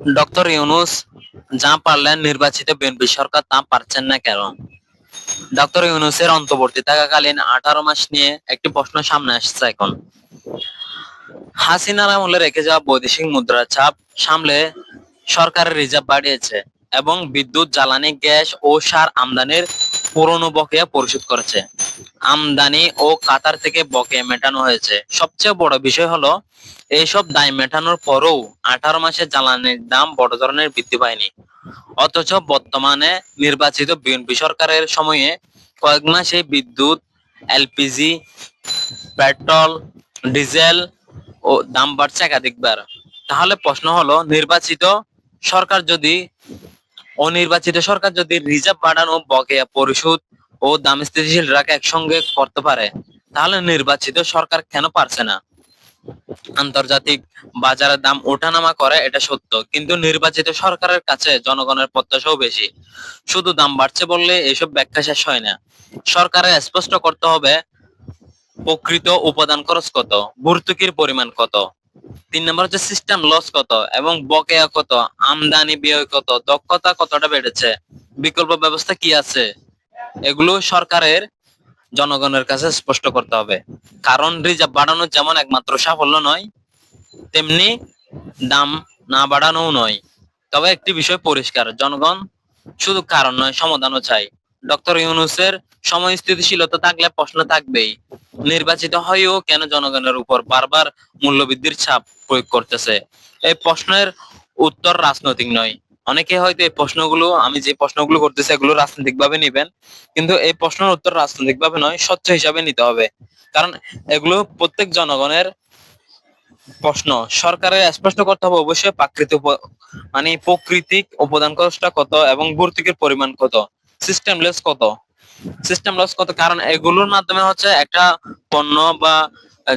Doctor Yunus যা পারলেন নির্বাচিত বিএনপি সরকার তা পারছেন না কেন? ডক্টর ইউনূসের অন্তর্বর্তী থাকাকালীন 18 মাস নিয়ে একটি প্রশ্ন সামনে আসছে এখন। হাসিনার আমলে রেখে যাওয়া বৈদেশিক মুদ্রার চাপ সামলে সরকারের রিজার্ভ বাড়িয়েছে এবং বিদ্যুৎ, জ্বালানি, গ্যাস ও সার আমদানির পুরনো বকেয়া পরিশোধ করেছে। আমদানি ও কাতার থেকে বকেয়া মেটানো হয়েছে। সবচেয়ে বড় বিষয় হলো এইসব দায় মেটানোর পরেও 18 মাসে জ্বালানির দাম বড় ধরনের বৃদ্ধি পায়নি। অথচ বর্তমানে নির্বাচিত বিএনপি সরকারের সময়ে কয়েক মাসে বিদ্যুৎ, এলপিজি, পেট্রোল, ডিজেল ও দাম বাড়ছে একাধিকবার। তাহলে প্রশ্ন হলো অনির্বাচিত সরকার যদি রিজার্ভ বাড়ানো, বকেয়া পরিশোধ ও দাম স্থিতিশীল রাখা একসঙ্গে করতে পারে, তাহলে নির্বাচিত সরকার কেন পারছে না? আন্তর্জাতিক বাজারে দাম ওঠানামা করে এটা সত্য, কিন্তু নির্বাচিত সরকারের কাছে জনগণের প্রত্যাশাও বেশি। শুধু দাম বাড়ছে বললে এসব ব্যাখ্যা শেষ হয় না। সরকারের স্পষ্ট করতে হবে প্রকৃত উপাদান খরচ কত, ভর্তুকির পরিমাণ কত, 3 নম্বর হচ্ছে সিস্টেম লস কত এবং বকেয়া কত, আমদানি ব্যয় কত, দক্ষতা কতটা বেড়েছে, বিকল্প ব্যবস্থা কি আছে, এগুলো সরকারের জনগণের কাছে স্পষ্ট করতে হবে। কারণ রিজার্ভ বাড়ানো যেমন একমাত্র সাফল্য নয়, তেমনি দাম না বাড়ানোও নয়। তবে একটি বিষয় পরিষ্কার, জনগণ শুধু কারণ নয়, সমাধানও চাই। ডক্টর ইউনূসের সময় স্থিতিশীলতা থাকলে প্রশ্ন থাকবেই, নির্বাচিত হয়েও কেন জনগণের উপর বারবার মূল্যবৃদ্ধির চাপ প্রয়োগ করতেছে? এই প্রশ্নের উত্তর রাজনৈতিক নয়। অনেকে হয়তো এই প্রশ্নগুলো, আমি যে প্রশ্নগুলো করতেছি এগুলো রাজনৈতিক ভাবে নিবেন, কিন্তু এই প্রশ্নের উত্তর রাজনৈতিক ভাবে নয়, স্বচ্ছ হিসাবে নিতে হবে। কারণ এগুলো প্রত্যেক জনগণের প্রশ্ন। সরকারের স্পষ্ট করতে হবে অবশ্যই প্রাকৃতিক উপাদান খরচটা কত এবং ভর্তুকির পরিমাণ কত, সিস্টেম লস কত। কারণ এগুলোর মাধ্যমে হচ্ছে একটা পণ্য বা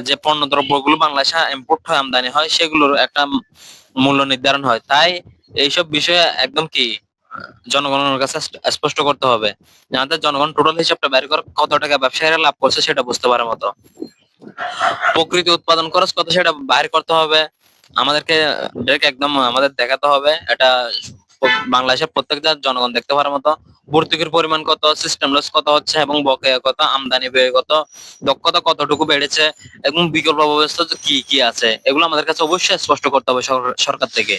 যে পণ্য দ্রব্যগুলো বাংলাদেশে ইম্পোর্ট হয়, আমদানি হয়, সেগুলোর একটা মূল্য নির্ধারণ হয়। তাই এইসব বিষয়ে একদম কি জনগণের কাছে স্পষ্ট করতে হবে, যাতে জনগণ টোটাল হিসাবটা বের করে কত টাকা ব্যবসায়ীরা লাভ করছে সেটা বুঝতে পারার মতো। প্রকৃত উৎপাদন খরচ কত সেটা বাইর করতে হবে আমাদেরকে, একদম আমাদের দেখাতে হবে। এটা বাংলাদেশের প্রত্যেকটা জনগণ দেখতে পারার মতো। ভর্তুকির পরিমাণ কত, সিস্টেম লস কত হচ্ছে এবং বকেয়া কত, আমদানি ব্যয় কত, দক্ষতা কতটুকু বেড়েছে এবং বিকল্প ব্যবস্থা কি কি আছে, এগুলো আমাদের কাছে অবশ্যই স্পষ্ট করতে হবে সরকার থেকে।